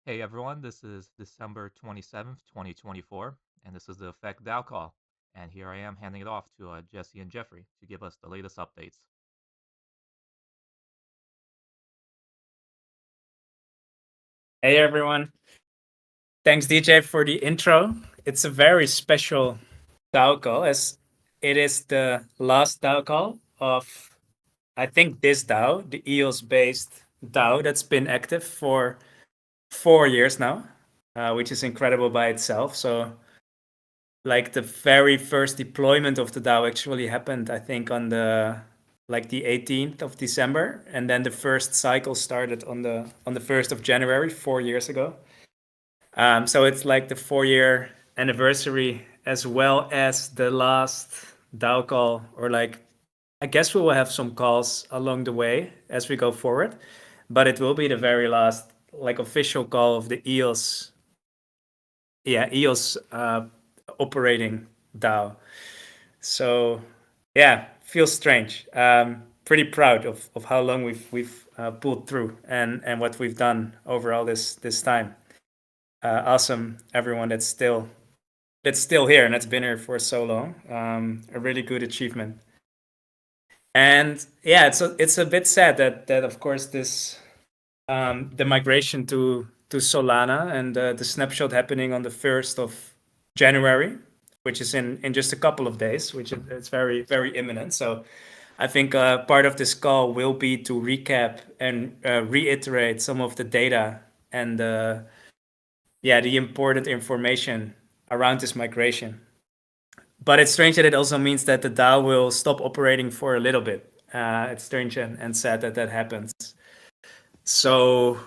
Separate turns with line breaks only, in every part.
Hey everyone, this is December 27th, 2024, and this is the Effect DAO call. And here I am handing it off to Jesse and Jeffrey to give us the latest updates.
Hey everyone. Thanks DJ for the intro. It's a very special DAO call as it is the last DAO call of I think this DAO, the EOS based DAO that's been active for 4 years now, which is incredible by itself. So like the very first deployment of the DAO actually happened, I think on the 18th of December, and then the first cycle started on the 1st of January 4 years ago. So it's like the 4 year anniversary as well as the last DAO call, or like I guess we will have some calls along the way as we go forward, but it will be the very last like official call of the EOS operating DAO. So yeah, feels strange. Pretty proud of how long we've pulled through and what we've done over all this time. Awesome, everyone that's still here and that's been here for so long. A really good achievement. And yeah, it's a bit sad that of course this the migration to Solana and the snapshot happening on the 1st of January, which is in just a couple of days, which is very very imminent. So I think part of this call will be to recap and reiterate some of the data and the important information around this migration. But it's strange that it also means that the DAO will stop operating for a little bit. It's strange and sad that that happens. So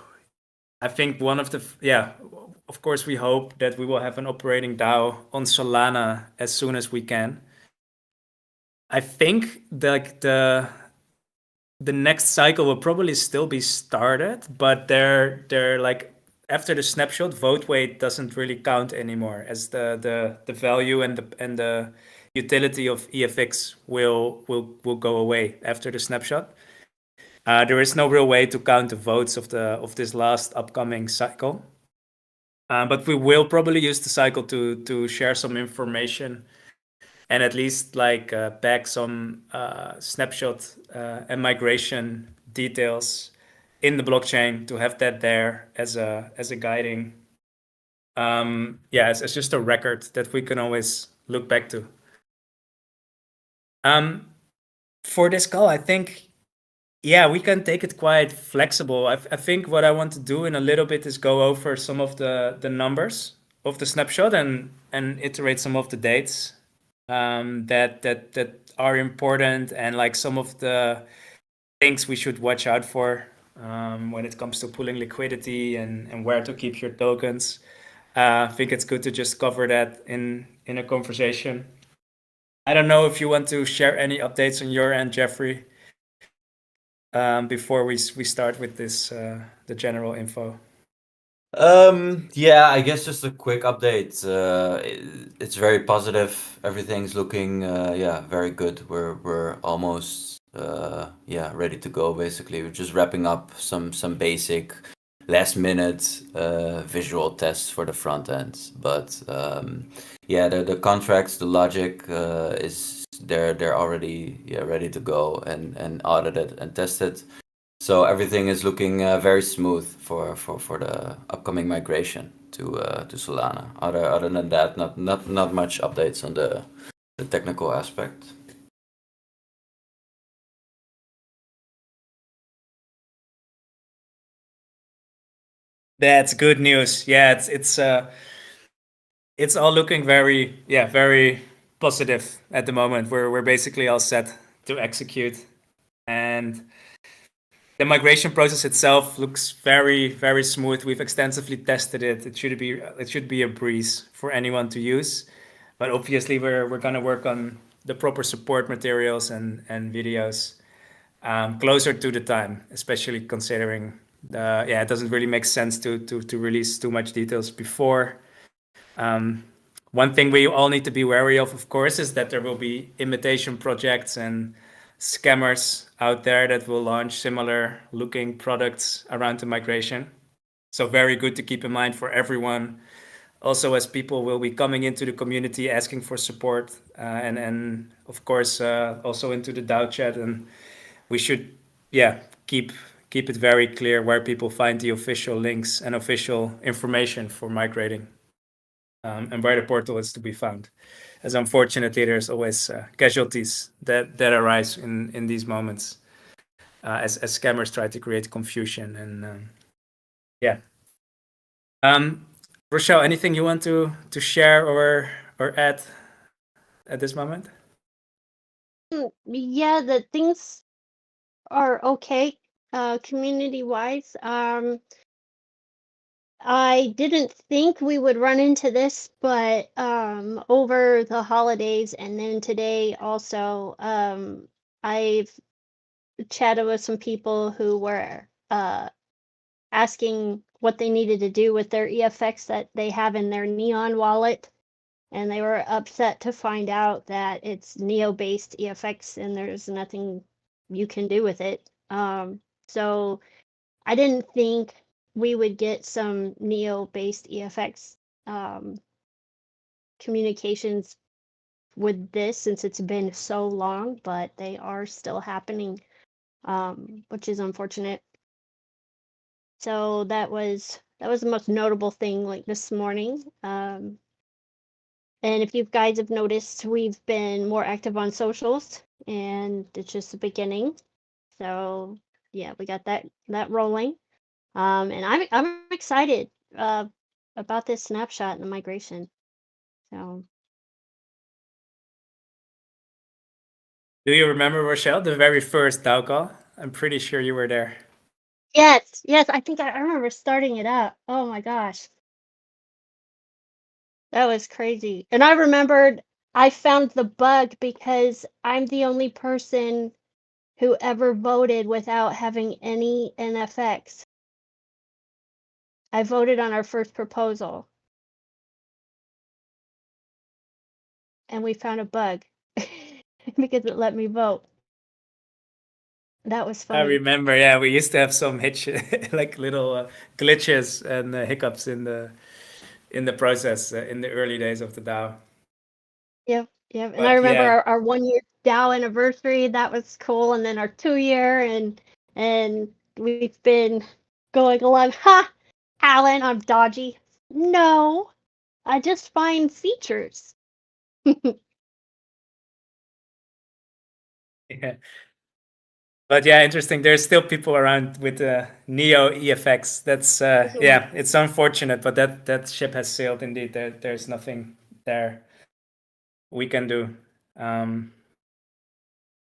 I think of course we hope that we will have an operating DAO on Solana as soon as we can. I think the next cycle will probably still be started, but they're like after the snapshot, vote weight doesn't really count anymore, as the value and the utility of EFX will go away after the snapshot. There is no real way to count the votes of this last upcoming cycle, but we will probably use the cycle to share some information and at least like back some snapshot and migration details in the blockchain to have that there as a guiding as just a record that we can always look back to. For this call, I think we can take it quite flexible. I think what I want to do in a little bit is go over some of the numbers of the snapshot and iterate some of the dates that are important, and like some of the things we should watch out for when it comes to pulling liquidity and where to keep your tokens. I think it's good to just cover that in a conversation. I don't know if you want to share any updates on your end, Jeffrey, before we start with this the general info.
Yeah, I guess just a quick update. It's very positive. Everything's looking very good. We're almost ready to go. Basically, we're just wrapping up some basic last minute visual tests for the front end. But the contracts, the logic is they're already ready to go and audited and tested. So everything is looking very smooth for the upcoming migration to Solana. Other than that, not much updates on the technical aspect.
That's good news. Yeah, it's all looking very positive at the moment. We're basically all set to execute, and the migration process itself looks very smooth. We've extensively tested it. It should be a breeze for anyone to use. But obviously, we're gonna work on the proper support materials and videos closer to the time, especially considering it doesn't really make sense to release too much details before. One thing we all need to be wary of course, is that there will be imitation projects and scammers out there that will launch similar looking products around the migration. So very good to keep in mind for everyone. Also, as people will be coming into the community asking for support, and of course also into the DAO chat, and we should keep it very clear where people find the official links and official information for migrating, and where the portal is to be found. As unfortunately, there's always casualties that arise in these moments, as scammers try to create confusion. And yeah. Rochelle, anything you want to share or add at this moment?
Yeah, the things are okay, community-wise. I didn't think we would run into this, but over the holidays and then today also, I've chatted with some people who were asking what they needed to do with their EFX that they have in their Neon wallet, and they were upset to find out that it's Neo-based EFX and there's nothing you can do with it. So I didn't think we would get some Neo-based EFX communications with this since it's been so long, but they are still happening, which is unfortunate. So that was the most notable thing like this morning. And if you guys have noticed, we've been more active on socials, and it's just the beginning. So yeah, we got that rolling. And I'm excited about this snapshot and the migration. So
Do you remember, Rochelle, the very first DAO call? I'm pretty sure you were there.
yes, I think I remember starting it up. Oh my gosh, that was crazy. And I remembered I found the bug because I'm the only person who ever voted without having any NFX. I voted on our first proposal, and we found a bug because it let me vote. That was
I
funny.
remember, yeah, we used to have some hitch, like little glitches and hiccups in the process in the early days of the DAO.
Yep, yep. And I
But
remember
yeah,
our 1 year DAO anniversary. That was cool. And then our 2 year, and we've been going along. Ha, Alan, I'm dodgy. No, I just find features.
yeah. But yeah, interesting. There's still people around with the Neo EFX. That's
Mhm.
it's unfortunate, but that ship has sailed indeed. There's nothing there we can do. Um,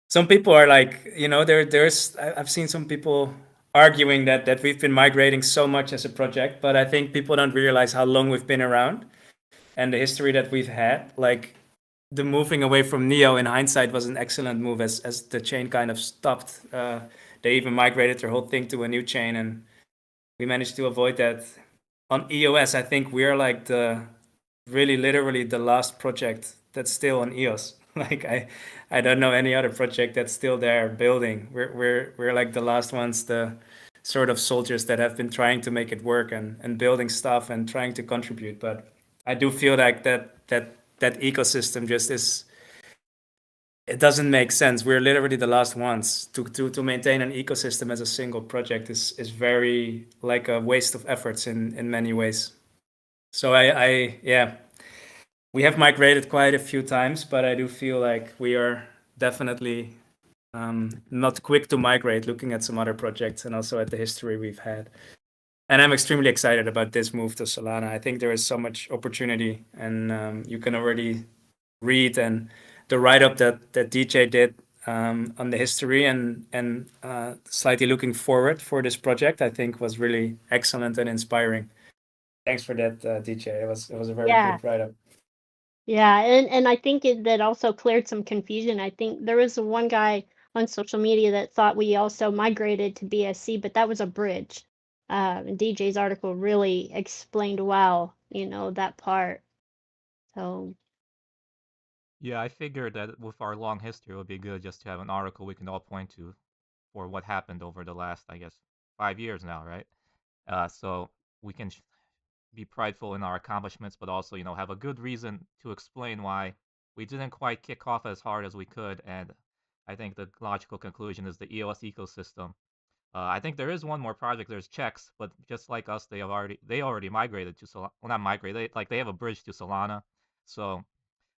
some people are like, I've seen some people arguing that we've been migrating so much as a project, but I think people don't realize how long we've been around and the history that we've had. Like the moving away from Neo in hindsight was an excellent move as the chain kind of stopped. They even migrated their whole thing to a new chain, and we managed to avoid that. On EOS, I think we're like the really literally the last project that's still on EOS. Like I don't know any other project that's still there building. We're like the last ones, the sort of soldiers that have been trying to make it work and building stuff and trying to contribute. But I do feel like that ecosystem just is, it doesn't make sense. We're literally the last ones to maintain an ecosystem as a single project is very like a waste of efforts in many ways. So yeah, we have migrated quite a few times, but I do feel like we are definitely not quick to migrate, looking at some other projects and also at the history we've had. And I'm extremely excited about this move to Solana. I think there is so much opportunity, and you can already read and the write-up that DJ did on the history and slightly looking forward for this project, I think was really excellent and inspiring. Thanks for that, DJ. It was a very
Yeah,
good write-up.
yeah. And I think that also cleared some confusion. I think there was one guy on social media that thought we also migrated to BSC, but that was a bridge. And DJ's article really explained well, that part. So
Yeah, I figured that with our long history, it would be good just to have an article we can all point to for what happened over the last, I guess, 5 years now, right? So we can be prideful in our accomplishments, but also, have a good reason to explain why we didn't quite kick off as hard as we could. And I think the logical conclusion is the EOS ecosystem. I think there is one more project. There's Checks, but just like us, they already migrated to Solana. Well, not migrated. They have a bridge to Solana. So,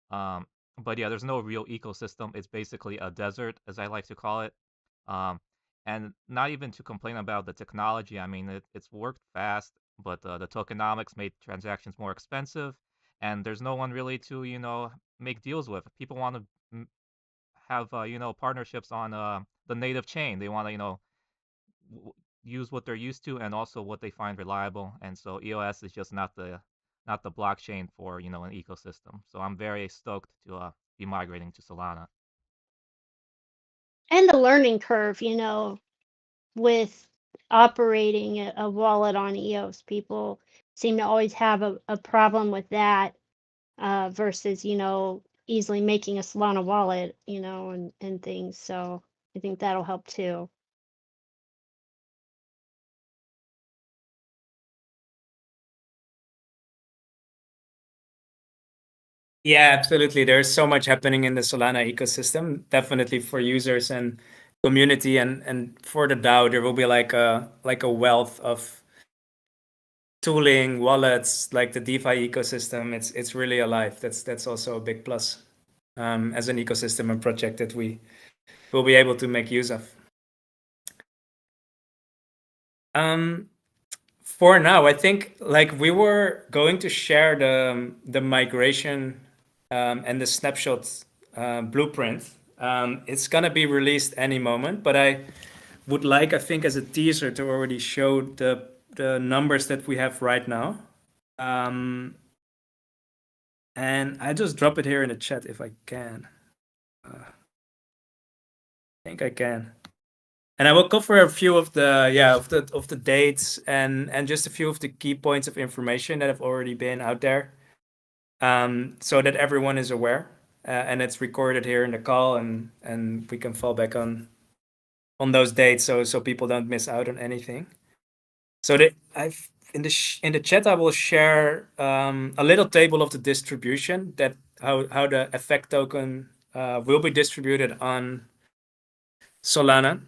um, but yeah, there's no real ecosystem. It's basically a desert, as I like to call it. Um, and not even to complain about the technology. I mean, it's worked fast, but the tokenomics made transactions more expensive, and there's no one really to make deals with. People want to have partnerships on the native chain. They want to use what they're used to and also what they find reliable. And so EOS is just not the blockchain for an ecosystem. So I'm very stoked to be migrating to Solana.
And the learning curve, with operating a wallet on EOS, people seem to always have a problem with that versus, easily making a Solana wallet, and things. So I think that'll help too.
Yeah, absolutely. There's so much happening in the Solana ecosystem, definitely for users and community, and for the DAO, there will be like a wealth of tooling, wallets, like the DeFi ecosystem. It's really alive. That's also a big plus as an ecosystem and project that we will be able to make use of. For now, I think like we were going to share the migration and the snapshot blueprint. It's gonna be released any moment, but I would like, I think, as a teaser to already show the numbers that we have right now. And I just drop it here in the chat if I can. I think I can. And I will cover a few of the dates and just a few of the key points of information that have already been out there, so that everyone is aware, and it's recorded here in the call, and we can fall back on those dates, so people don't miss out on anything. So in the chat I will share a little table of the distribution, that how the effect token will be distributed on Solana.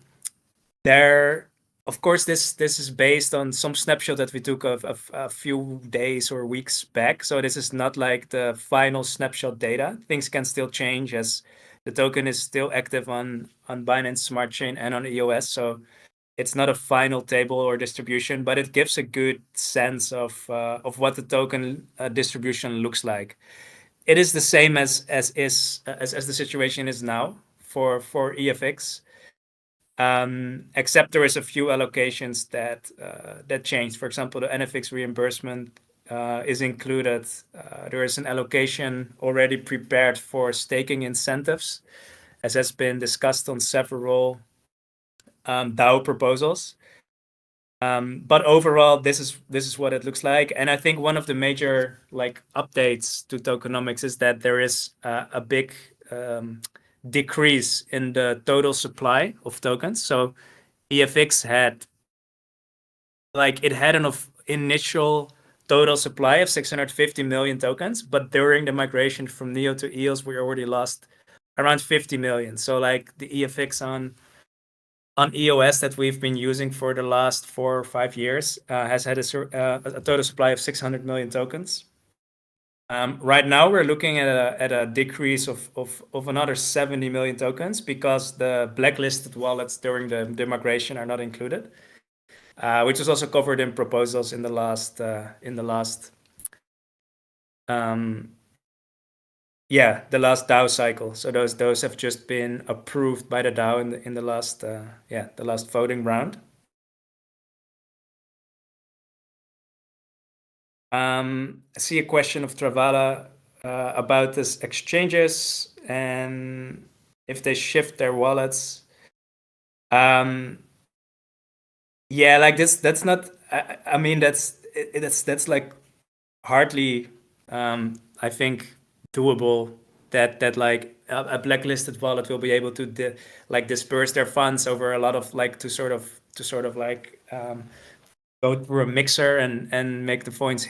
There, of course, this is based on some snapshot that we took of a few days or weeks back. So this is not like the final snapshot data. Things can still change as the token is still active on Binance Smart Chain and on EOS. So it's not a final table or distribution, but it gives a good sense of what the token distribution looks like. It is the same as the situation is now for EFX. Except there is a few allocations that change. For example, the NFX reimbursement is included. There is an allocation already prepared for staking incentives, as has been discussed on several DAO proposals. But overall, this is what it looks like. And I think one of the major updates to tokenomics is that there is a big decrease in the total supply of tokens. So EFX had an initial total supply of 650 million tokens, but during the migration from Neo to EOS, we already lost around 50 million. So the EFX on EOS that we've been using for the last 4 or 5 years has had a total supply of 600 million tokens. Right now, we're looking at a decrease of another 70 million tokens, because the blacklisted wallets during the migration are not included, which was also covered in proposals in the last the last DAO cycle. So those have just been approved by the DAO in the last the last voting round. I see a question of Travala about this exchanges and if they shift their wallets. That's not. I mean, that's like hardly, I think, doable. That a blacklisted wallet will be able to disperse their funds over a lot of to sort of go through a mixer and make the funds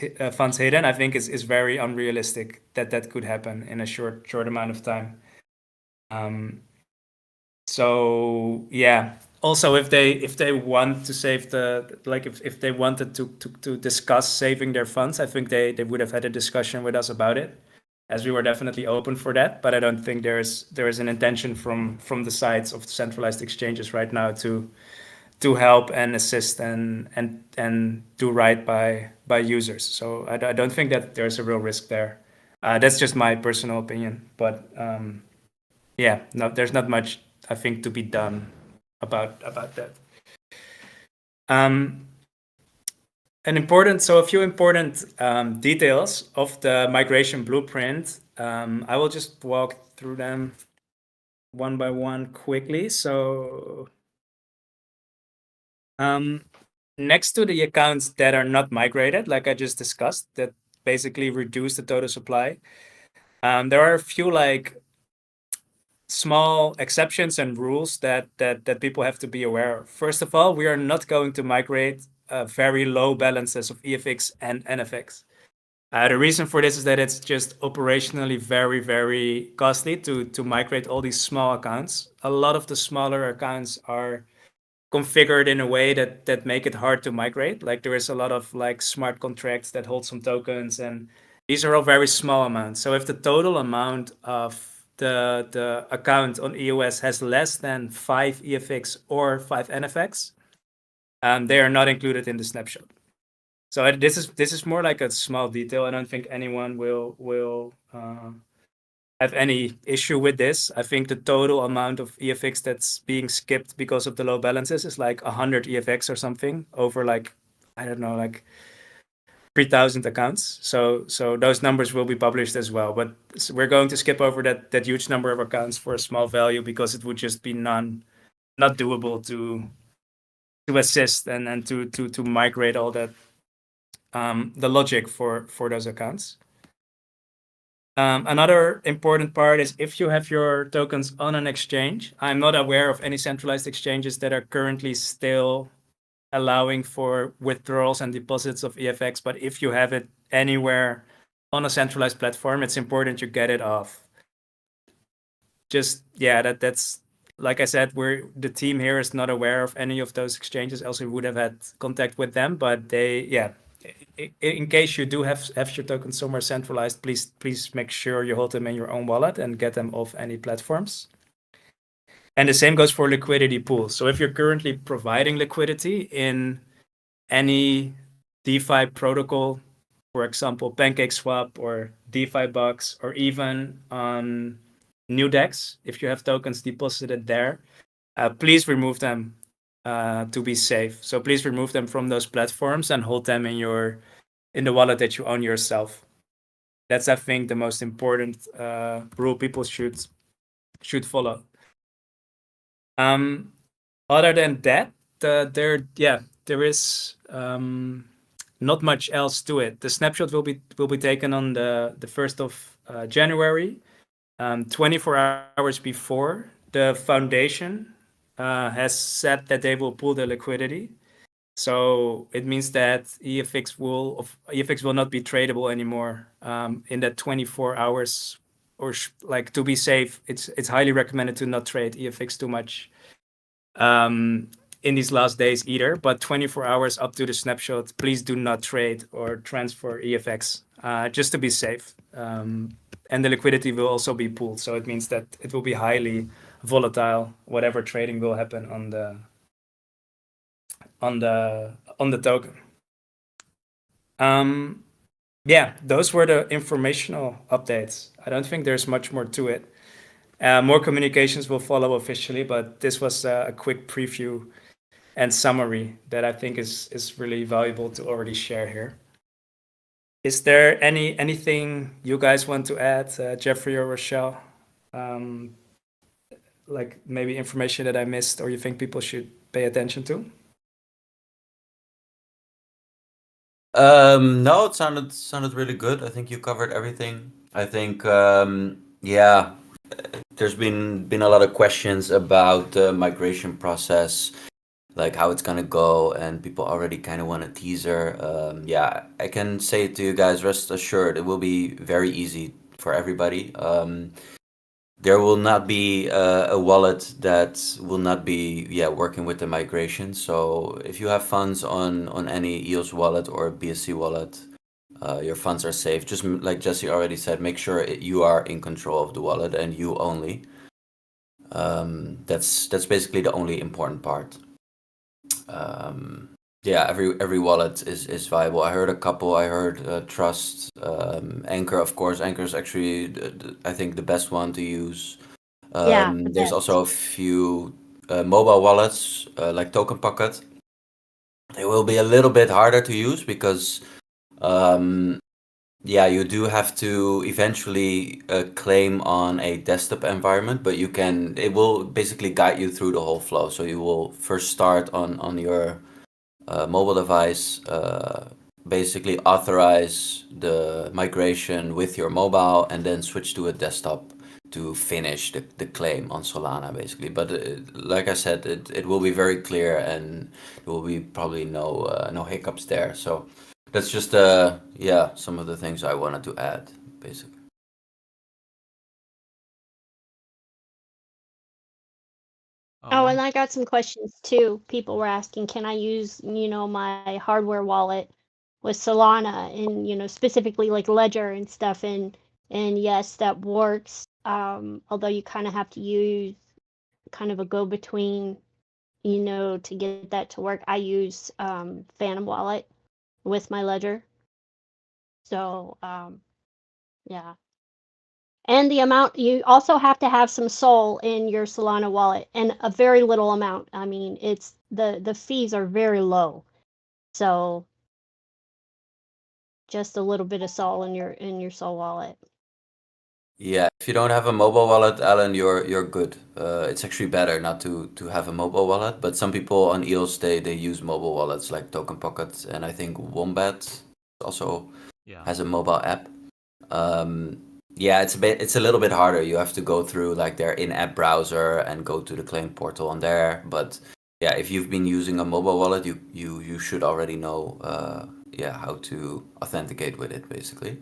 hidden, I think is very unrealistic that could happen in a short amount of time. So yeah. Also, if they want to save if they wanted to discuss saving their funds, I think they would have had a discussion with us about it, as we were definitely open for that. But I don't think there is an intention from the sides of centralized exchanges right now to help and assist and do right by users. So I don't think that there's a real risk there. That's just my personal opinion. But yeah, no, there's not much I think to be done about that. A few important details of the migration blueprint. I will just walk through them one by one quickly. So next to the accounts that are not migrated, like I just discussed, that basically reduce the total supply, there are a few small exceptions and rules that people have to be aware of. First of all, we are not going to migrate very low balances of EFX and NFX. The reason for this is that it's just operationally very, very costly to migrate all these small accounts. A lot of the smaller accounts are configured in a way that make it hard to migrate. Like there is a lot of smart contracts that hold some tokens, and these are all very small amounts. So if the total amount of the account on EOS has less than 5 EFX or 5 NFX, they are not included in the snapshot. So this is more like a small detail. I don't think anyone will have any issue with this. I think the total amount of EFX that's being skipped because of the low balances is 100 EFX or something over I don't know, 3,000 accounts. So those numbers will be published as well. But we're going to skip over that huge number of accounts for a small value because it would just be not doable to assist and to migrate all that the logic for those accounts. Another important part is if you have your tokens on an exchange. I'm not aware of any centralized exchanges that are currently still allowing for withdrawals and deposits of EFX, but if you have it anywhere on a centralized platform, it's important you get it off. Just that's like I said, the team here is not aware of any of those exchanges, else we would have had contact with them. But in case you do have your tokens somewhere centralized, please make sure you hold them in your own wallet and get them off any platforms. And the same goes for liquidity pools. So if you're currently providing liquidity in any DeFi protocol, for example, PancakeSwap or DeFi Bucks, or even on NewDex, if you have tokens deposited there, please remove them to be safe. So please remove them from those platforms and hold them in the wallet that you own yourself. That's, I think, the most important rule people should follow. Other than that, there is not much else to it. The snapshot will be taken on the 1st of January, 24 hours before. The foundation has said that they will pool the liquidity. So it means that EFX will not be tradable anymore in that 24 hours. Or to be safe, it's highly recommended to not trade EFX too much in these last days either. But 24 hours up to the snapshot, please do not trade or transfer EFX just to be safe. And the liquidity will also be pooled, so it means that it will be highly volatile. Whatever trading will happen on the token. Those were the informational updates. I don't think there's much more to it. More communications will follow officially, but this was a quick preview and summary that I think is really valuable to already share here. Is there anything you guys want to add, Jeffrey or Rochelle? Maybe information that I missed or you think people should pay attention to?
No, it sounded really good. I think you covered everything. I think there's been a lot of questions about the migration process, like how it's gonna go, and people already kind of want a teaser. Yeah, I can say to you guys, rest assured, it will be very easy for everybody. There will not be a wallet that will not be working with the migration. So if you have funds on any EOS wallet or BSC wallet, your funds are safe. Just like Jesse already said, make sure you are in control of the wallet and you only. That's basically the only important part. Yeah, every wallet is viable. I heard a couple. I heard Trust, Anchor, of course. Anchor is actually I think the best one to use.
Yeah, the
There's
best.
also a few mobile wallets like Token Pocket. They will be a little bit harder to use because um, yeah, you do have to eventually claim on a desktop environment, but it will basically guide you through the whole flow. So you will first start on your mobile device, basically authorize the migration with your mobile, and then switch to a desktop to finish the claim on Solana, basically. But like I said, it will be very clear, and there will be probably no hiccups there. So that's just some of the things I wanted to add, basically.
Oh,
One.
and I got some questions too. People were asking, can I use, my hardware wallet with Solana and, specifically like Ledger and stuff, and yes, that works. Although you kind of have to use kind of a go-between, to get that to work. I use Phantom Wallet with my Ledger. So, yeah. And the amount, you also have to have some Sol in your Solana wallet, and a very little amount. I mean, it's the fees are very low. So just a little bit of Sol in your Sol wallet.
Yeah, if you don't have a mobile wallet, Alan, you're good. It's actually better not to have a mobile wallet, but some people on EOS they use mobile wallets like Token Pocket, and I think Wombat also
Yeah.
has a mobile app. Um, yeah, it's a little bit harder. You have to go through like their in-app browser and go to the claim portal on there. But yeah, if you've been using a mobile wallet, you should already know how to authenticate with it, basically.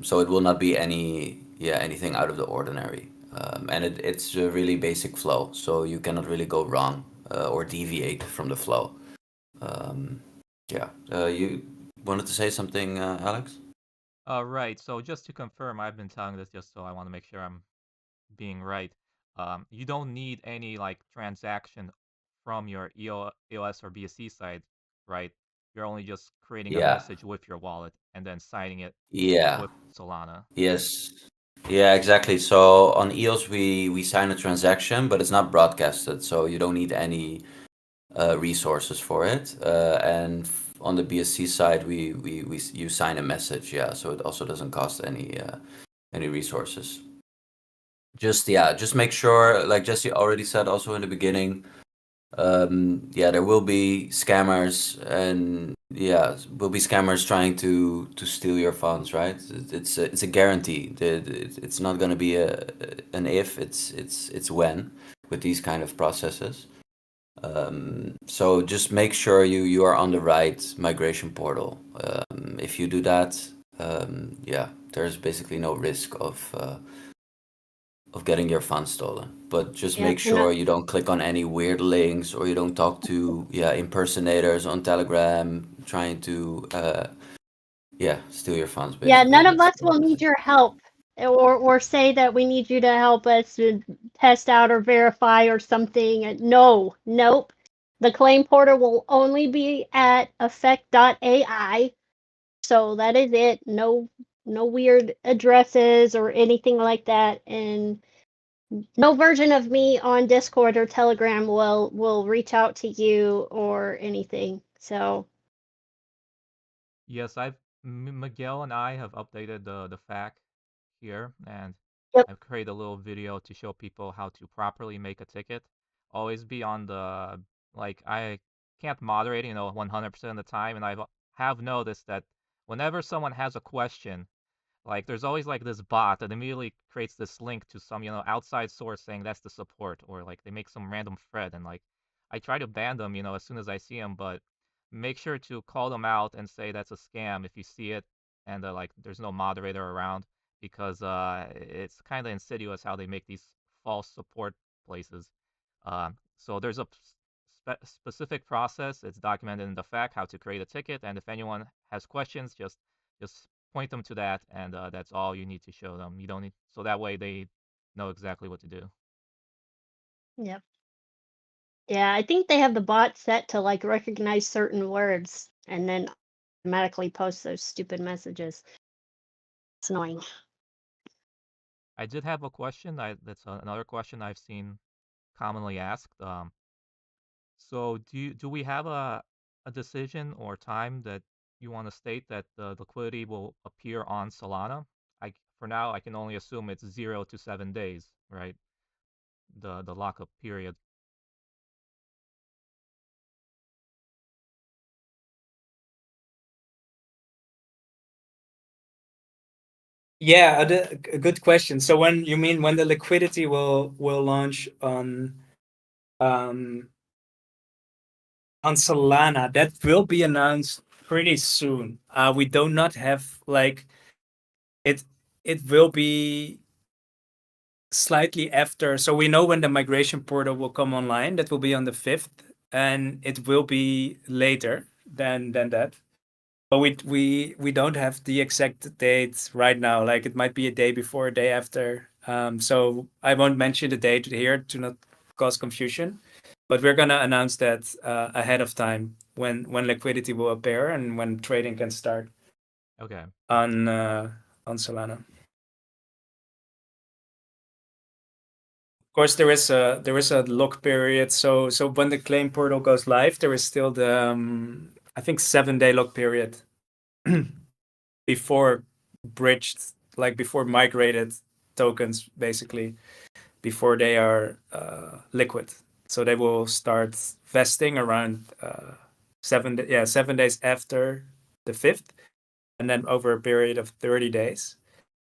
So it will not be anything out of the ordinary. And it's a really basic flow, so you cannot really go wrong or deviate from the flow. Um, you wanted to say something, Alex?
Right. So just to confirm, I've been telling this just so I want to make sure I'm being right. You don't need any like transaction from your EOS or BSC side, right? You're only just creating a
Yeah,
message with your wallet and then signing it
yeah,
with Solana.
yes, yeah, exactly. So on EOS, we sign a transaction, but it's not broadcasted, so you don't need any resources for it. And on the BSC side, you sign a message, yeah. So it also doesn't cost any resources. Just make sure, like Jesse already said, also in the beginning, there will be scammers, and will be scammers trying to steal your funds, right? It's a guarantee. It's not going to be an if, it's when with these kind of processes. So just make sure you are on the right migration portal. If you do that, there's basically no risk of getting your funds stolen. But just
Yeah,
make
and
sure you don't click on any weird links, or you don't talk to impersonators on Telegram trying to steal your funds.
yeah,
Basically,
none of
that's
us will need your help, or say that we need you to help us to test out or verify or something. No, nope. The claim portal will only be at effect.ai. So that is it. No weird addresses or anything like that. And no version of me on Discord or Telegram will reach out to you or anything. So
Yes, Miguel and I have updated the FAQ here, and
yep.
I've created a little video to show people how to properly make a ticket. Always be on the like I can't moderate, 100% of the time, and have noticed that whenever someone has a question, like there's always like this bot that immediately creates this link to some, outside source saying that's the support, or like they make some random thread and like I try to ban them, as soon as I see them, but make sure to call them out and say that's a scam if you see it and like there's no moderator around because it's kind of insidious how they make these false support places. So there's a specific process. It's documented in the FAQ how to create a ticket, and if anyone has questions, just point them to that, and that's all you need to show them. You don't need so that way they know exactly what to do.
Yep. Yeah, I think they have the bot set to like recognize certain words and then automatically post those stupid messages. It's annoying.
I did have a question. That's another question I've seen commonly asked. So do we have a decision or time that you want to state that the liquidity will appear on Solana? For now I can only assume it's 0 to 7 days, right? The lockup period.
Yeah, a good question. So when you mean when the liquidity will launch um, on Solana, that will be announced pretty soon. We do not have like it. It will be slightly after. So we know when the migration portal will come online. That will be on the 5th, and it will be later than that. But we don't have the exact date right now. Like it might be a day before, a day after. So I won't mention the date here to not cause confusion. But we're gonna announce that ahead of time when liquidity will appear and when trading can start
Okay.
on Solana. Of course, there is a lock period. So when the claim portal goes live, there is still the I think 7-day lock period before bridged, like before migrated tokens, basically before they are liquid. So they will start vesting around 7 days after the 5th, and then over a period of 30 days.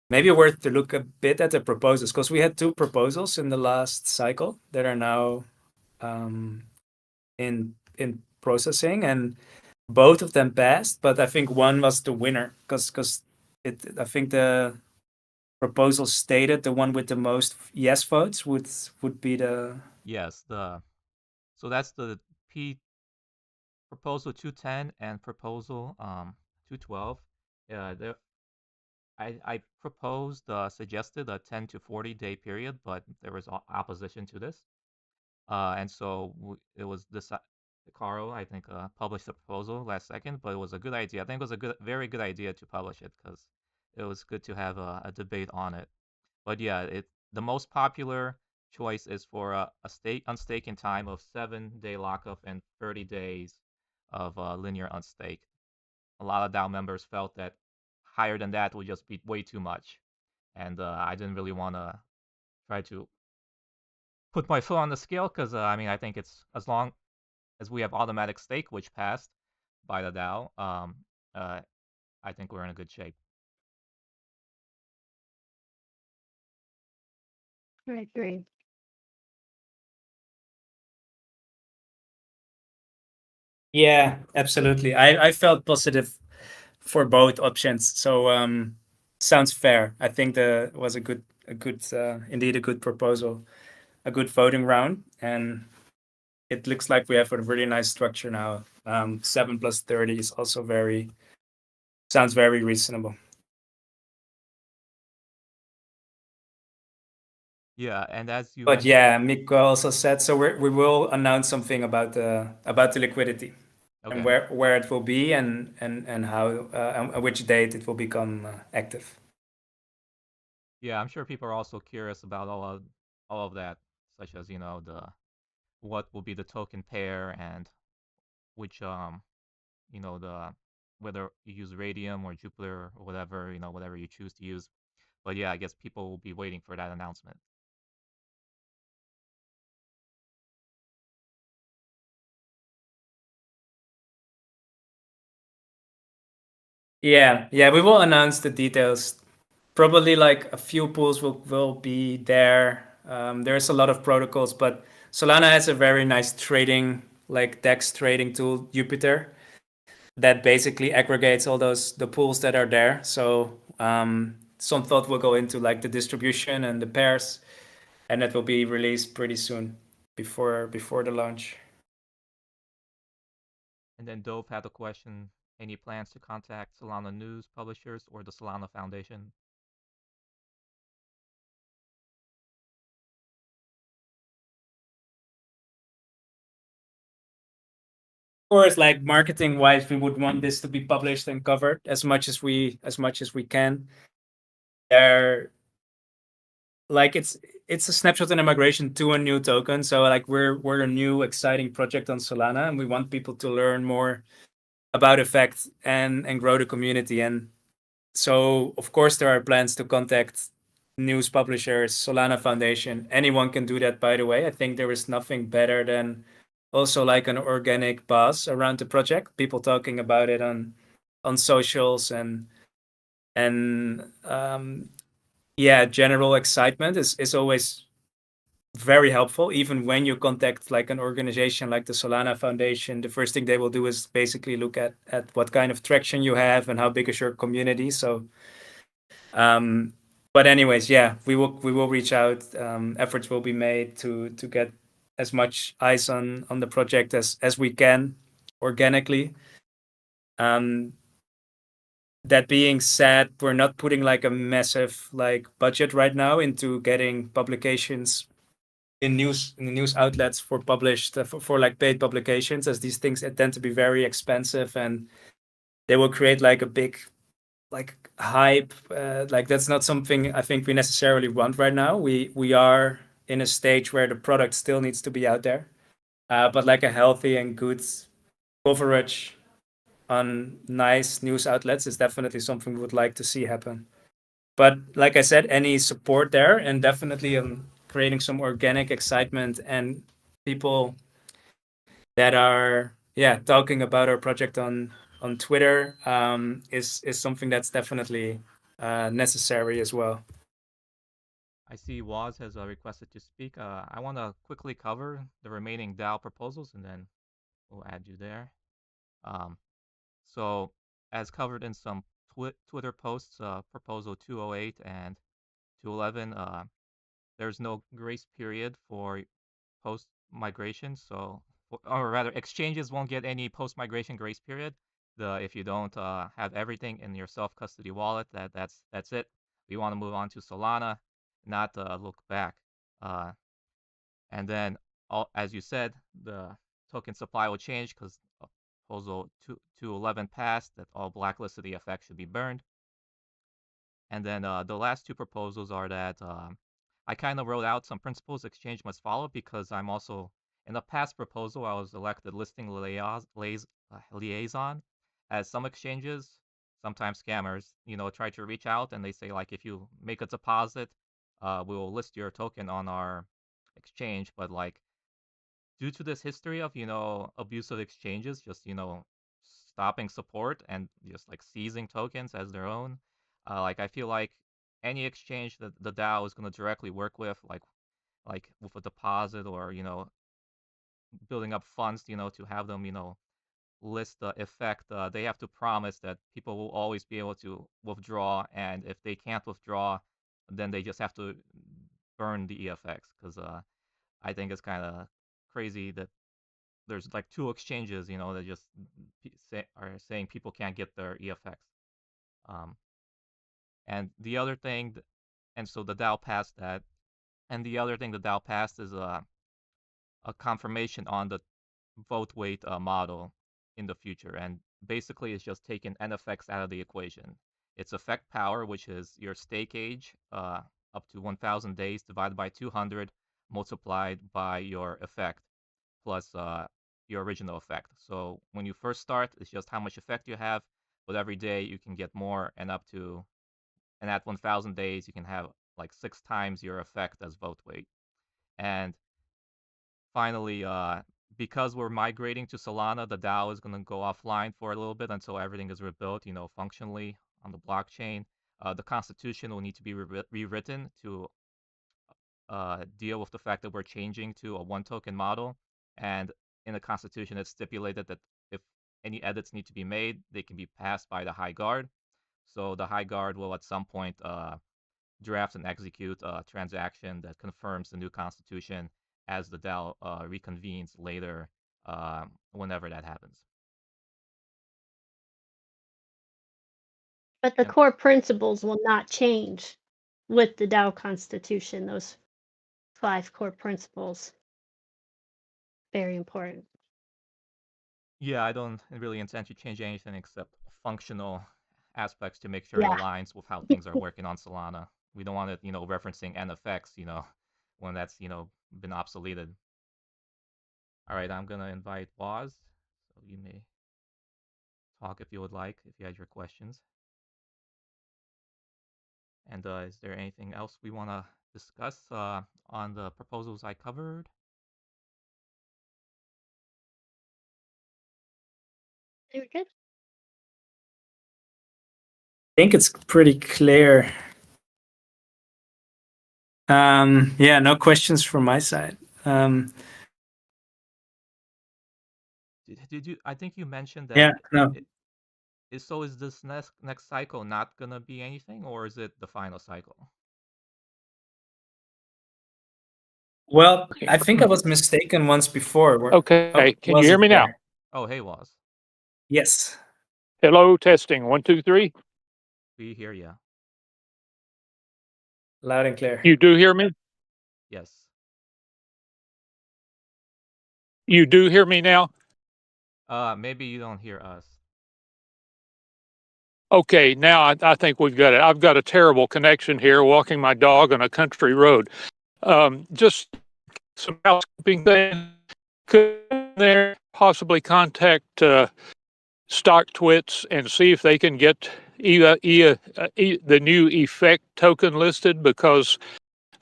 Maybe worth to look a bit at the proposals because we had 2 proposals in the last cycle that are now in processing, and both of them passed. But I think one was the winner because I think the proposal stated the one with the most yes votes would be the
Yes, so that's the P proposal 210 and proposal 212. There I proposed suggested a 10 to 40-day period, but there was opposition to this. And so it was this Caro, I think, published the proposal last second, but it was a good idea. I think it was very good idea to publish it because it was good to have a debate on it. But yeah, the most popular choice is for a unstaking time of 7-day lockup and 30 days of linear unstake. A lot of DAO members felt that higher than that would just be way too much, and I didn't really want to try to put my foot on the scale because I mean I think it's as long as we have automatic stake, which passed by the DAO, uh, I think we're in a good shape.
I agree.
Yeah, absolutely. I felt positive for both options. So sounds fair. I think the was a good indeed a good proposal, a good voting round, and it looks like we have a really nice structure now. 7 plus 30 is also sounds very reasonable.
Yeah, and as you
But
mentioned,
yeah, Mikko also said so. We will announce something about the liquidity and
okay,
where it will be and how and which date it will become active.
yeah, I'm sure people are also curious about all of that, such as the what will be the token pair and which the whether you use Radium or Jupiter or whatever whatever you choose to use. But yeah, I guess people will be waiting for that announcement.
Yeah, we will announce the details. Probably like a few pools will be there There's a lot of protocols, but Solana has a very nice trading, like DEX trading tool, Jupiter, that basically aggregates all the pools that are there. So some thought will go into like the distribution and the pairs, and that will be released pretty soon before the launch.
And then Dove had a question: any plans to contact Solana news publishers or the Solana Foundation?
Of course, like marketing wise, we would want this to be published and covered as much as we can. There, like it's a snapshot and a migration to a new token. So like we're a new exciting project on Solana, and we want people to learn more about Effect and grow the community. And so of course there are plans to contact news publishers, Solana Foundation. Anyone can do that, by the way. I think there is nothing better than also like an organic buzz around the project, people talking about it on socials and yeah, general excitement is always very helpful. Even when you contact like an organization like the Solana Foundation, the first thing they will do is basically look at what kind of traction you have and how big is your community. So but anyways, yeah, we will reach out. Efforts will be made to get as much eyes on the project as we can organically. That being said, we're not putting like a massive like budget right now into getting publications in the news outlets for published for like paid publications, as these things tend to be very expensive and they will create like a big like hype. Like that's not something I think we necessarily want right now. We are in a stage where the product still needs to be out there, but like a healthy and good coverage on nice news outlets is definitely something we would like to see happen. But like I said, any support there, and definitely creating some organic excitement and people that are talking about our project on Twitter is something that's definitely necessary as well.
I see Waz has requested to speak. I want to quickly cover the remaining DAO proposals, and then we'll add you there. Um, so, as covered in some Twitter posts, Proposal 208 and 211, there's no grace period for post migration. So, or rather, exchanges won't get any post migration grace period. If you don't have everything in your self custody wallet, that's it. We want to move on to Solana, not look back. Uh, and then, as you said, the token supply will change because proposal 211 passed that all blacklisted effects should be burned. And then the last two proposals are that I kind of wrote out some principles exchange must follow because I'm also, in a past proposal, I was elected listing liaison, as some exchanges, sometimes scammers, try to reach out and they say, like, if you make a deposit, we'll list your token on our exchange. But, like, due to this history of, abusive exchanges, just, stopping support and just like seizing tokens as their own, like I feel like any exchange that the DAO is going to directly work with, like with a deposit or, building up funds, to have them, list the effect, they have to promise that people will always be able to withdraw. And if they can't withdraw, then they just have to burn the EFX because I think it's kind of crazy that there's like two exchanges, that just are saying people can't get their EFX. Um, and the other thing, and so the DAO passed that. And the other thing the DAO passed is a confirmation on the vote weight model in the future. And basically, it's just taking NFX out of the equation. It's effect power, which is your stake age up to 1,000 days divided by 200 multiplied by your effect plus your original effect. So when you first start, it's just how much effect you have, but every day you can get more, and at 1,000 days, you can have like 6 times your effect as vote weight. And finally, because we're migrating to Solana, the DAO is going to go offline for a little bit until everything is rebuilt, functionally on the blockchain. The constitution will need to be rewritten to deal with the fact that we're changing to a one token model, and in the Constitution it's stipulated that if any edits need to be made, they can be passed by the High Guard. So the High Guard will at some point draft and execute a transaction that confirms the new Constitution as the DAO reconvenes later, whenever that happens.
But the
And
core principles will not change with the DAO Constitution. Those 5 core principles, very important.
yeah, I don't really intend to change anything except functional aspects to make sure it
Yeah.
aligns with how things are working on Solana. We don't want it, referencing NFX, when that's, been obsoleted. All right, I'm gonna invite Waz, so you may talk if you would like, if you had your questions. And is there anything else we want to discuss on the proposals I covered?
Very good.
I think it's pretty clear. Yeah, no questions from my side.
Did you? I think you mentioned that.
Yeah, no.
Is this next cycle not gonna be anything, or is it the final cycle?
Well, I think I was mistaken once before.
Okay, can you
was
hear
it
me now?
there?
Oh, hey, Waz,
Yes.
Hello, testing, 1, 2, 3.
we hear ya.
Loud and clear.
You do hear me?
Yes.
You do hear me now?
Maybe you don't hear us.
Okay, now I think we've got it. I've got a terrible connection here walking my dog on a country road. Just some housekeeping things. Could there possibly contact StockTwits and see if they can get the new effect token listed? Because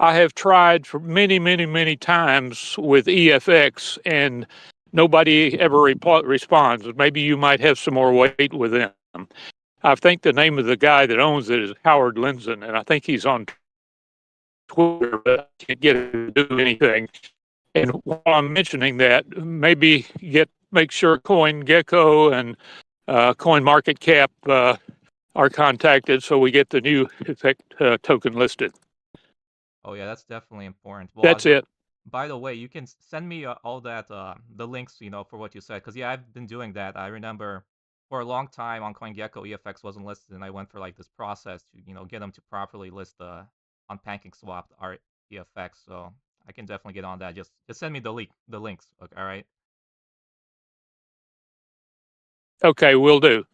I have tried for many, many, many times with EFX and nobody ever responds. Maybe you might have some more weight with them. I think the name of the guy that owns it is Howard Linson, and I think he's on Twitter, but I can't get him to do anything. And while I'm mentioning that, maybe make sure CoinGecko and CoinMarketCap are contacted so we get the new effect token listed.
Oh yeah, that's definitely important.
That's it.
By the way, you can send me all that the links, for what you said, because yeah, I've been doing that. I remember for a long time on CoinGecko, EFX wasn't listed, and I went for like this process to get them to properly list on PancakeSwap our EFX. So I can definitely get on that. Just send me the links. Okay, all right.
Okay, will do.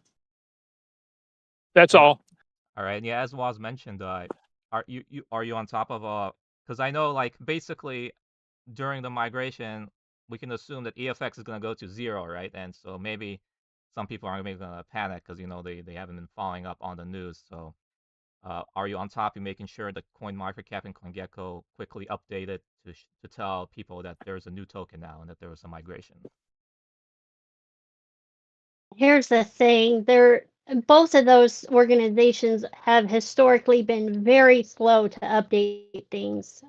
That's
And
all.
all right. Yeah, as was mentioned, are you on top of because I know like basically during the migration we can assume that EFX is going to go to 0, right? And so maybe some people aren't maybe going to panic because they haven't been following up on the news. So are you on top of making sure that CoinMarketCap and CoinGecko quickly update it to tell people that there's a new token now and that there was a migration?
Here's the thing, both of those organizations have historically been very slow to update things.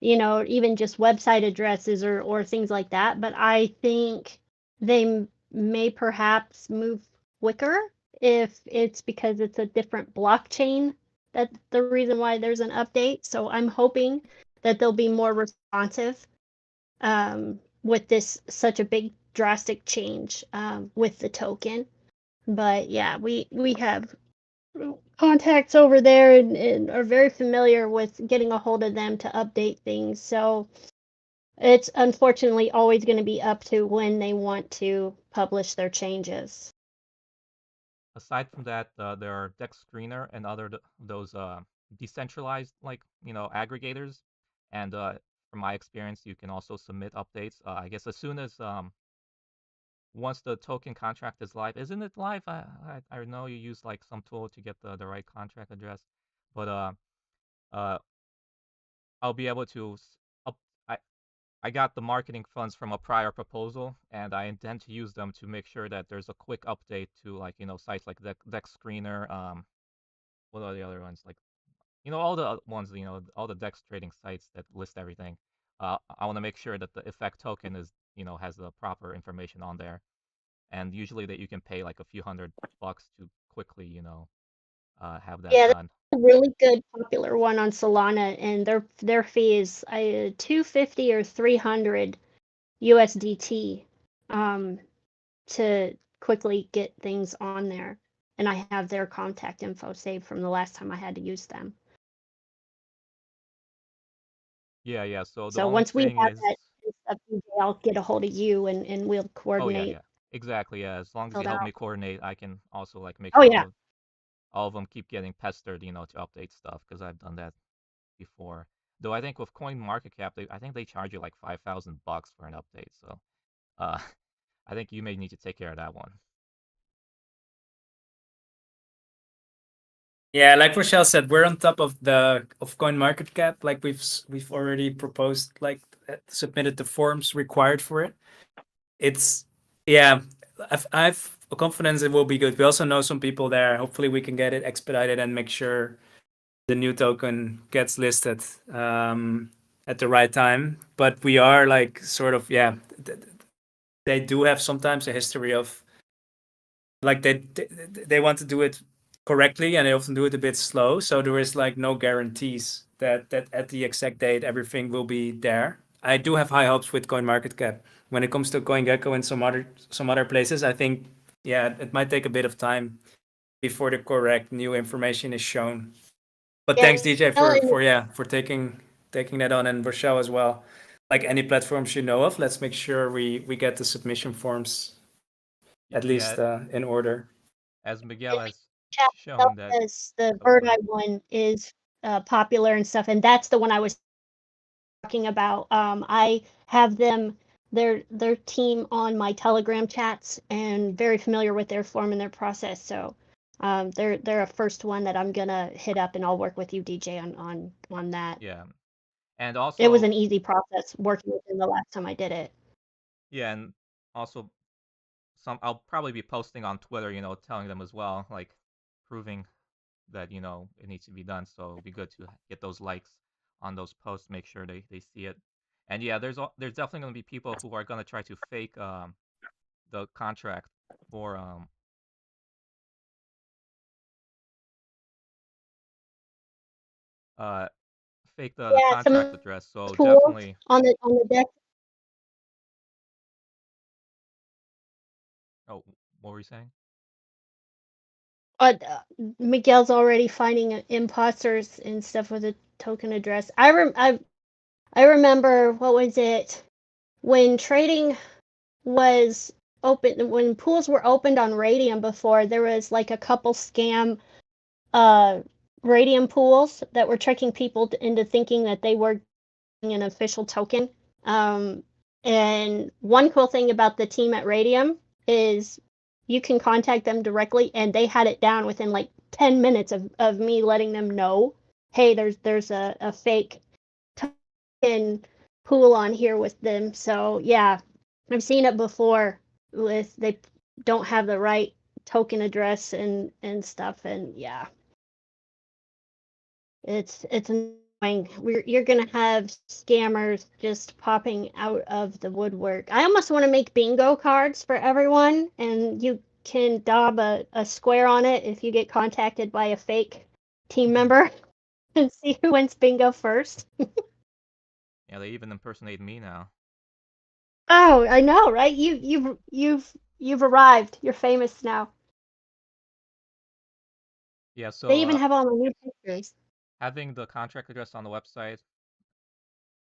Even just website addresses or things like that. But I think they may perhaps move quicker if it's because it's a different blockchain. That's the reason why there's an update. So I'm hoping that they'll be more responsive with this such a big drastic change with the token. But yeah, we have contacts over there and are very familiar with getting a hold of them to update things. So it's unfortunately always going to be up to when they want to publish their changes.
Aside from that, there are Dex Screener and other those decentralized like aggregators, and from my experience, you can also submit updates. I guess as soon as once the token contract is live, isn't it live? I know you use like some tool to get the right contract address, but uh I'll be able to up. I got the marketing funds from a prior proposal, and I intend to use them to make sure that there's a quick update to like sites like Dex Screener. What are the other ones like all the ones, all the DEX trading sites that list everything. I want to make sure that the effect token is, has the proper information on there. And usually that you can pay like a few $100 to quickly, have that
Yeah, that's
done.
a really good popular one on Solana, and their fee is 250 or 300 USDT to quickly get things on there. And I have their contact info saved from the last time I had to use them.
Yeah. So the
So
only
once we
thing
have
is,
that stuff, I'll get a hold of you and we'll
oh
coordinate.
yeah, exactly. Yeah, as long as
Filled
you help
out.
me coordinate, I can also like make
Oh
sure
yeah.
all of them keep getting pestered, to update stuff because I've done that before. Though I think with Coin Market Cap, I think they charge you like $5,000 for an update. So, uh, I think you may need to take care of that one.
Yeah, like Rochelle said, we're on top of CoinMarketCap. Like we've already proposed, like submitted the forms required for it. It's yeah, I've confidence it will be good. We also know some people there. Hopefully, we can get it expedited and make sure the new token gets listed at the right time. But we are like sort of they do have sometimes a history of like they want to do it correctly and they often do it a bit slow. So there is like no guarantees that at the exact date everything will be there. I do have high hopes with CoinMarketCap. When it comes to CoinGecko and some other places, I think it might take a bit of time before the correct new information is shown. But
Yeah.
thanks DJ
Well,
for taking that on, and Rochelle as well. Like any platforms you know of, let's make sure we get the submission forms at
Yeah,
least in order.
as Miguel has
chat
shown that.
says the
Oh, go
bird eye
ahead.
one is popular and stuff, and that's the one I was talking about. I have their team on my Telegram chats and very familiar with their form and their process. So they're a first one that I'm gonna hit up, and I'll work with you, DJ, on that.
Yeah, and
It was
also,
an easy process working with them the last time I did it.
yeah, and also I'll probably be posting on Twitter, telling them as well, like proving that it needs to be done. So it'll be good to get those likes on those posts, make sure they see it. And yeah, there's definitely going to be people who are going to try to fake the contract for uh fake the
Yeah,
contract
some
address. So
pools
definitely.
on the deck.
Oh, what were you saying?
But Miguel's already finding imposters and stuff with a token address. I remember, what was it, when trading was open, when pools were opened on Radium before, there was like a couple scam uh Radium pools that were tricking people into thinking that they were an official token. And one cool thing about the team at Radium is you can contact them directly, and they had it down within like 10 minutes of me letting them know, hey, there's a fake token pool on here with them. So yeah, I've seen it before with they don't have the right token address and stuff, and yeah, it's annoying. You're gonna have scammers just popping out of the woodwork. I almost want to make bingo cards for everyone, and you can daub a square on it if you get contacted by a fake team member and see who wins bingo first.
Yeah, they even impersonate me now.
Oh, I know, right? You've arrived. You're famous now.
Yeah,
They
so
even have all the new pictures.
having the contract address on the website,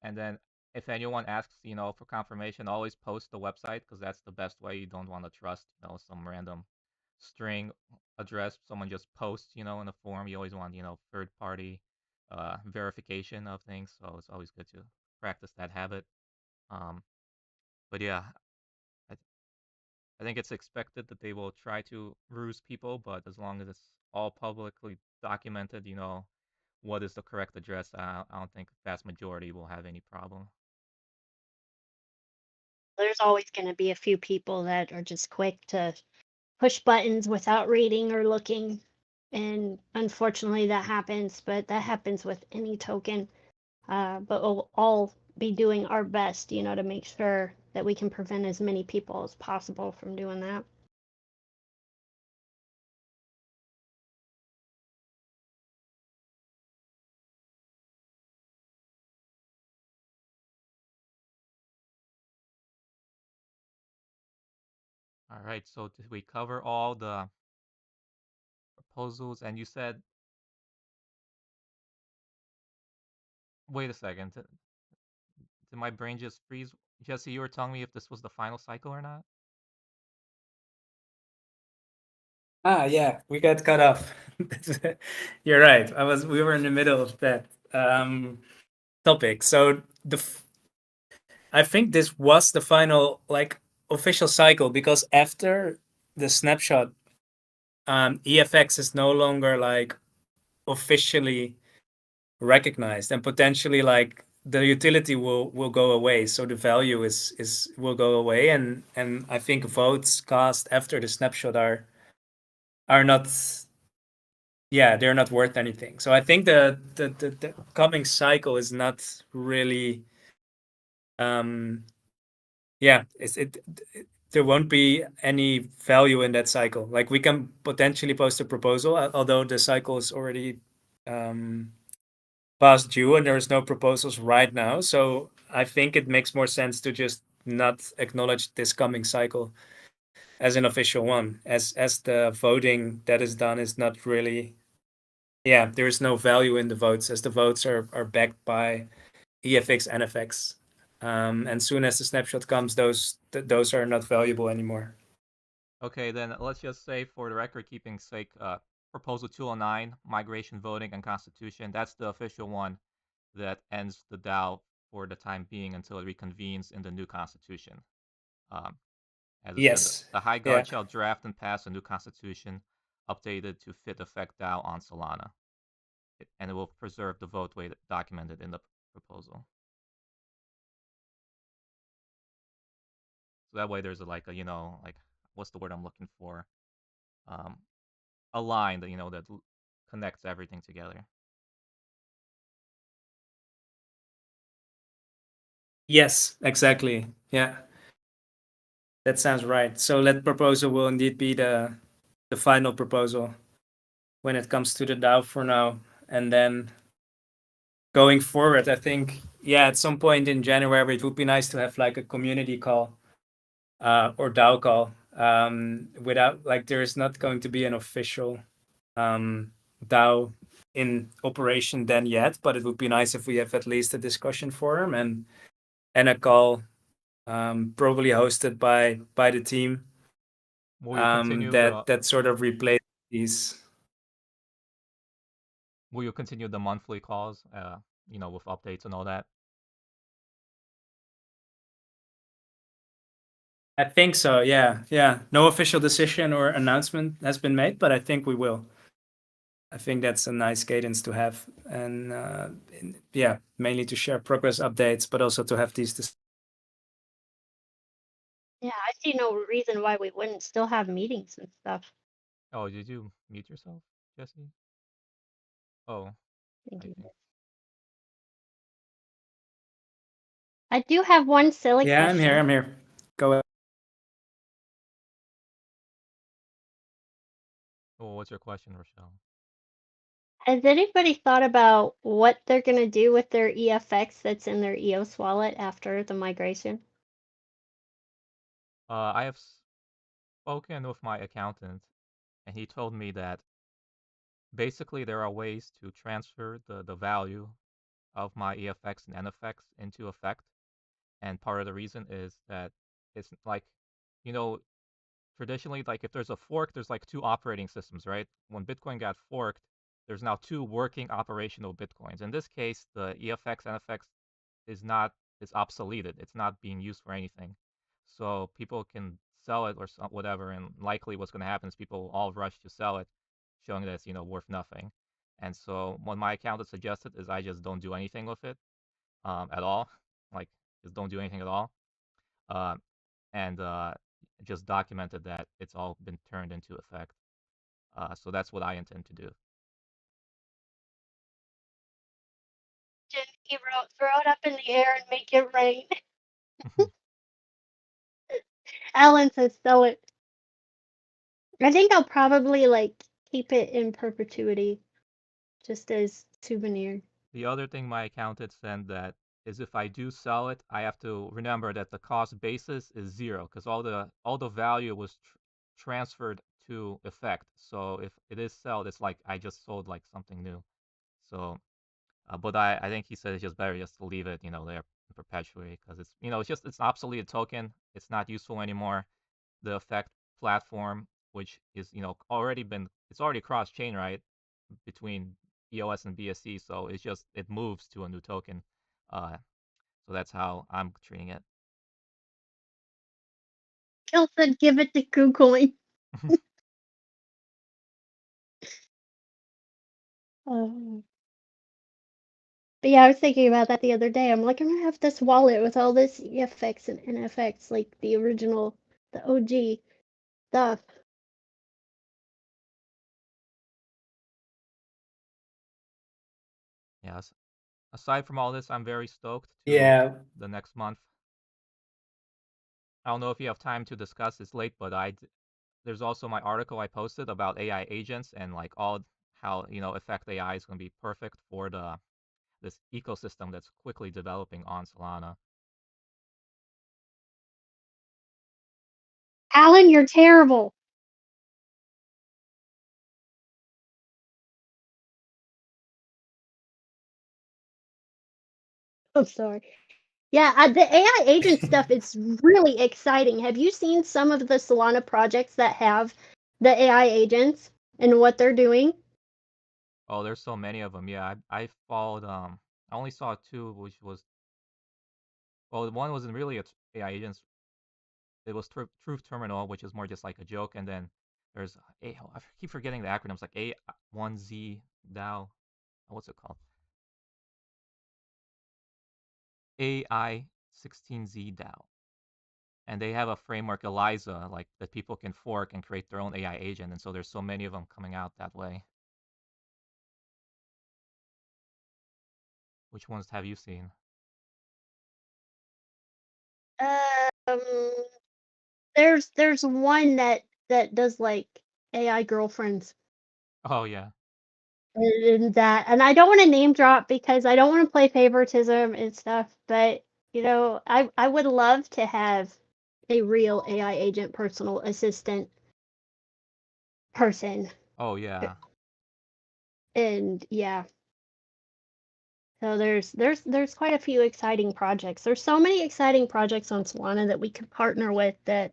and then if anyone asks, for confirmation, always post the website because that's the best way. You don't want to trust, some random string address someone just posts, in a form. You always want, third party verification of things. So it's always good to practice that habit. Um, but yeah, I, I think it's expected that they will try to ruse people, but as long as it's all publicly documented, what is the correct address, I don't think vast majority will have any problem.
There's always going to be a few people that are just quick to push buttons without reading or looking. And unfortunately that happens, but that happens with any token. But we'll all be doing our best, you know, to make sure that we can prevent as many people as possible from doing that.
All right, so did we cover all the proposals? And you said, wait a second, did my brain just freeze? Jesse, you were telling me if this was the final cycle or not?
Yeah, we got cut off. You're right. We were in the middle of that topic. So I think this was the final like official cycle because after the snapshot, EFX is no longer like officially recognized, and potentially like the utility will go away. So the value is will go away, and I think votes cast after the snapshot are not, yeah, they're not worth anything. So I think the coming cycle is not really yeah, there won't be any value in that cycle. Like we can potentially post a proposal, although the cycle is already past due and there's no proposals right now. So I think it makes more sense to just not acknowledge this coming cycle as an official one, as the voting that is done is not really, yeah, there is no value in the votes, as the votes are backed by EFX, NFX. And soon as the snapshot comes, those are not valuable anymore.
Okay, then let's just say for the record keeping sake, Proposal 209, Migration Voting and Constitution, that's the official one that ends the DAO for the time being until it reconvenes in the new constitution. Um, as it said,
Yes.
the High
Yeah.
Guard shall draft and pass a new constitution updated to fit effect DAO on Solana. And it will preserve the vote way documented in the proposal. So that way there's like a, like, what's the word I'm looking for? Um, a line that, that connects everything together.
Yes, exactly. Yeah. That sounds right. So that proposal will indeed be the final proposal when it comes to the DAO for now. And then going forward, I think, yeah, at some point in January, it would be nice to have like a community call or DAO call. Without like, there is not going to be an official DAO in operation then yet, but it would be nice if we have at least a discussion forum and a call, probably hosted by the team.
Will you continue
That sort of replace these.
Will you continue the monthly calls, with updates and all that?
I think so. Yeah, yeah. No official decision or announcement has been made, but I think we will. I think that's a nice cadence to have, and yeah, mainly to share progress updates, but also to have these.
Yeah, I see no reason why we wouldn't still have meetings and stuff.
Oh, did you mute yourself, Jesse? Oh,
Thank
I
you.
think.
I do have one silly
Yeah, I'm here.
question.
I'm here. Go ahead.
Oh, what's your question, Rochelle?
Has anybody thought about what they're going to do with their EFX that's in their EOS wallet after the migration?
I have spoken with my accountant, and he told me that basically there are ways to transfer the value of my EFX and NFX into effect. And part of the reason is that it's like, you know, traditionally, like if there's a fork, there's like two operating systems, right? When Bitcoin got forked, there's now two working operational Bitcoins. In this case, the EFX NFX is obsoleted. It's not being used for anything. So people can sell it or whatever, and likely what's going to happen is people will all rush to sell it, showing that it's worth nothing. And so what my accountant suggested is I just don't do anything with it at all, like just don't do anything at all, uh, and just documented that it's all been turned into effect. So that's what I intend to do.
He wrote, "Throw it up in the air and make it rain." Alan says, "Sell it." I think I'll probably like keep it in perpetuity, just as souvenir.
The other thing my accountant said that is if I do sell it, I have to remember that the cost basis is zero because all the value was transferred to effect. So if it is sold, it's like I just sold like something new. So, but I think he said it's just better just to leave it, there perpetually because it's an obsolete token. It's not useful anymore. The effect platform, which is it's already cross chain, right, between EOS and BSC, so it moves to a new token. So that's how I'm treating it.
Gil said, "Give it to KuCoin." Um, but yeah, I was thinking about that the other day. I'm like, I'm gonna have this wallet with all this EFX and NFX, like the original, the OG stuff.
Yes. Aside from all this, I'm very stoked to
Yeah.
the next month. I don't know if you have time to discuss this late, but there's also my article I posted about AI agents and like all how Effect AI is going to be perfect for this ecosystem that's quickly developing on Solana.
Alan, you're terrible. I'm sorry. Yeah, the AI agent stuff is really exciting. Have you seen some of the Solana projects that have the AI agents and what they're doing?
Oh, there's so many of them. Yeah, I followed. I only saw two, which was one wasn't really a AI agents. It was Truth Terminal, which is more just like a joke, and then there's I keep forgetting the acronyms like A1Z DAO. What's it called? AI16Z DAO. And they have a framework, Eliza, like that people can fork and create their own AI agent, and so there's so many of them coming out that way. Which ones have you seen?
Um, there's one that does like AI girlfriends
Oh yeah.
and I don't want to name drop because I don't want to play favoritism and stuff, but I would love to have a real AI agent personal assistant person.
Oh yeah.
And yeah, so there's quite a few exciting projects. There's so many exciting projects on Solana that we could partner with that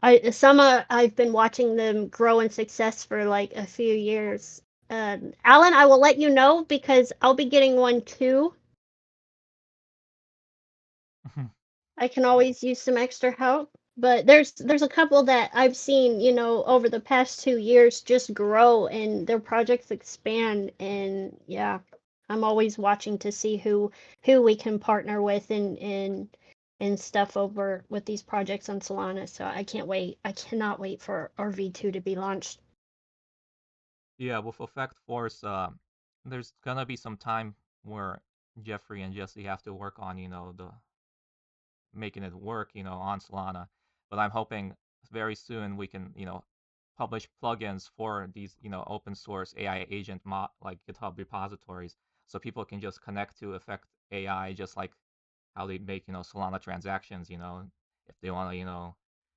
I've been watching them grow in success for like a few years. Alan, I will let you know because I'll be getting one too. I can always use some extra help. But there's a couple that I've seen, over the past 2 years just grow and their projects expand. And yeah, I'm always watching to see who we can partner with and stuff over with these projects on Solana. So I can't wait. I cannot wait for our V2 to be launched.
Yeah, with Effect Force, there's gonna be some time where Jeffrey and Jesse have to work on, the making it work, on Solana. But I'm hoping very soon we can, publish plugins for these, open source AI agent like GitHub repositories, so people can just connect to Effect AI, just like how they make, Solana transactions. If they want to,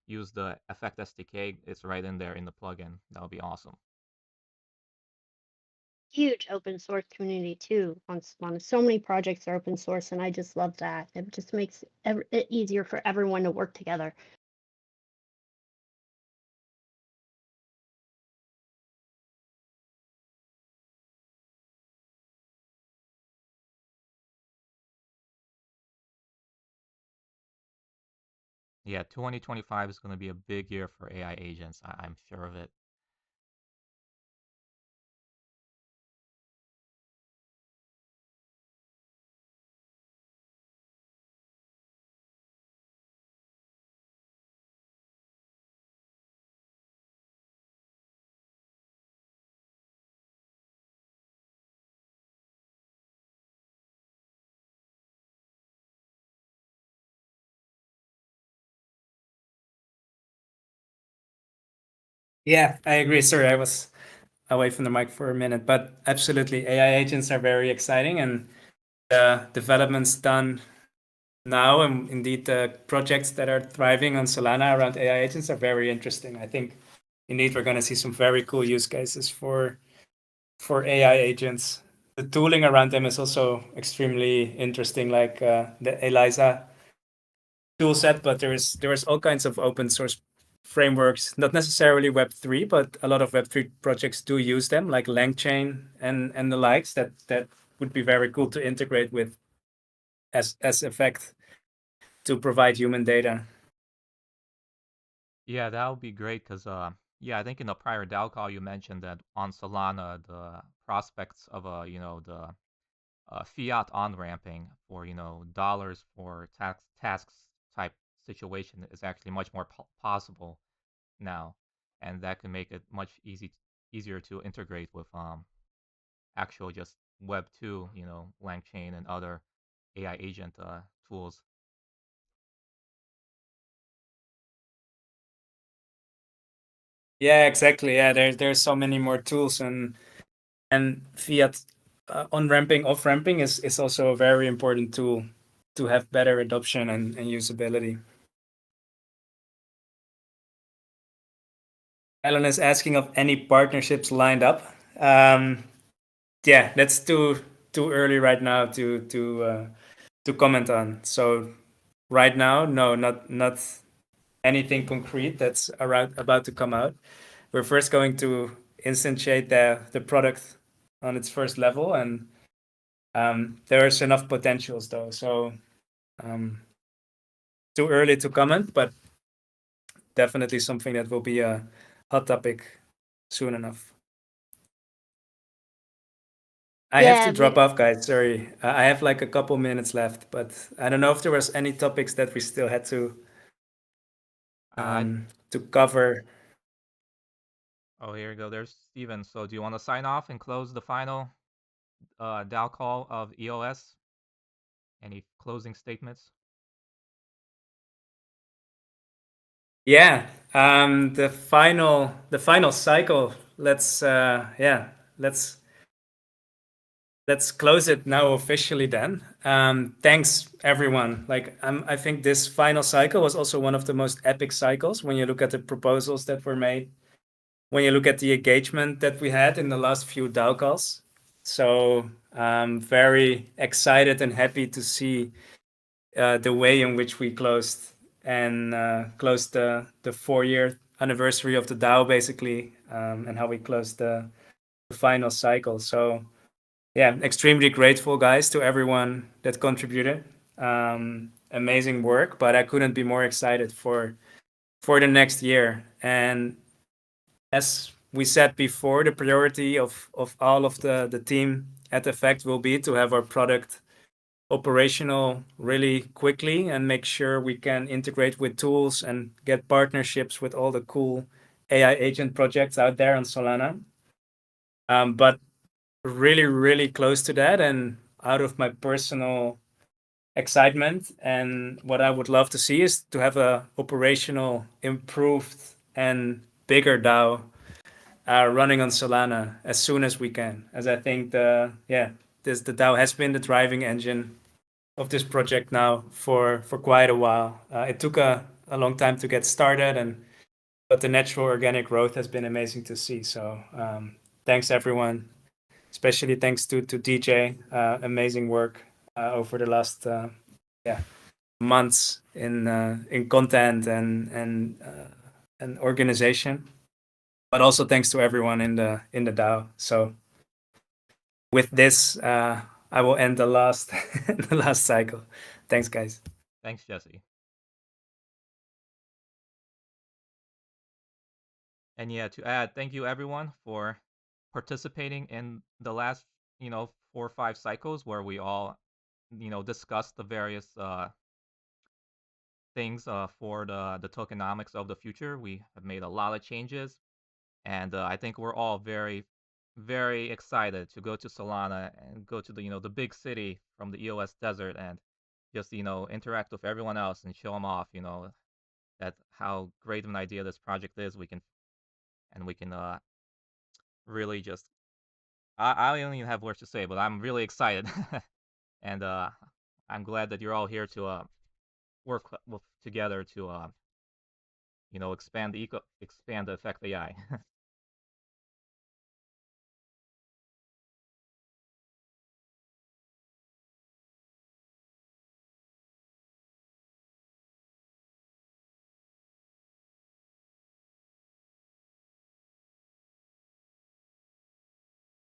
use the Effect SDK, it's right in there in the plugin. That would be awesome.
Huge open source community too on Solana. So many projects are open source, and I just love that. It just makes it easier for everyone to work together.
Yeah, 2025 is going to be a big year for AI agents. I'm sure of it.
Yeah, I agree. Sorry, I was away from the mic for a minute, but absolutely, AI agents are very exciting, and the developments done now, and indeed the projects that are thriving on Solana around AI agents are very interesting. I think indeed we're going to see some very cool use cases for AI agents. The tooling around them is also extremely interesting, like the ELISA tool set, but there's all kinds of open source frameworks, not necessarily Web3, but a lot of Web3 projects do use them, like LangChain and the likes. That would be very cool to integrate with as effect to provide human data.
Yeah, that would be great because, yeah, I think in the prior DAO call you mentioned that on Solana, the prospects of the fiat on ramping for, dollars for tasks type situation is actually much more possible now, and that can make it much easier to integrate with actual just Web 2, LangChain and other AI agent tools.
Yeah, exactly. Yeah, there's so many more tools, and fiat on ramping, off ramping is also a very important tool to have better adoption and usability. Alan is asking of any partnerships lined up. Yeah, that's too early right now to comment on. So right now, no, not anything concrete that's about to come out. We're first going to instantiate the product on its first level, and there's enough potentials though. So um, too early to comment, but definitely something that will be a hot topic soon enough. I have to
Yeah,
drop off, guys. Sorry, I have like a couple minutes left, but I don't know if there was any topics that we still had
Uh,
to cover.
oh, here we go. There's Steven. So do you want to sign off and close the final DAO call of EOS? Any closing statements?
Yeah, the final cycle. Let's close it now officially then. Thanks everyone. Like I think this final cycle was also one of the most epic cycles when you look at the proposals that were made, when you look at the engagement that we had in the last few DAO calls. So I'm very excited and happy to see the way in which we closed the 4-year anniversary of the DAO basically, and how we closed the final cycle. So yeah, extremely grateful, guys, to everyone that contributed. Amazing work, but I couldn't be more excited for the next year. And as we said before, the priority of all of the team at Effect will be to have our product operational really quickly and make sure we can integrate with tools and get partnerships with all the cool AI agent projects out there on Solana. But really, really close to that, and out of my personal excitement, and what I would love to see is to have a operational, improved, and bigger DAO running on Solana as soon as we can. As I think the DAO has been the driving engine of this project now for quite a while. It took a long time to get started, but the natural organic growth has been amazing to see. So thanks everyone, especially thanks to DJ. Amazing work over the last months in content and organization, but also thanks to everyone in the DAO. So with this, I will end the last the last cycle. Thanks, guys.
Thanks, Jesse. And yeah, to add, thank you everyone for participating in the last, 4 or 5 cycles where we all, discussed the various things for the tokenomics of the future. We have made a lot of changes, and I think we're all very, very excited to go to Solana and go to the big city from the EOS desert and just interact with everyone else and show them off, that how great of an idea this project is. We can and we can really just. I don't even have words to say, but I'm really excited, and I'm glad that you're all here to work together to expand the Effect AI.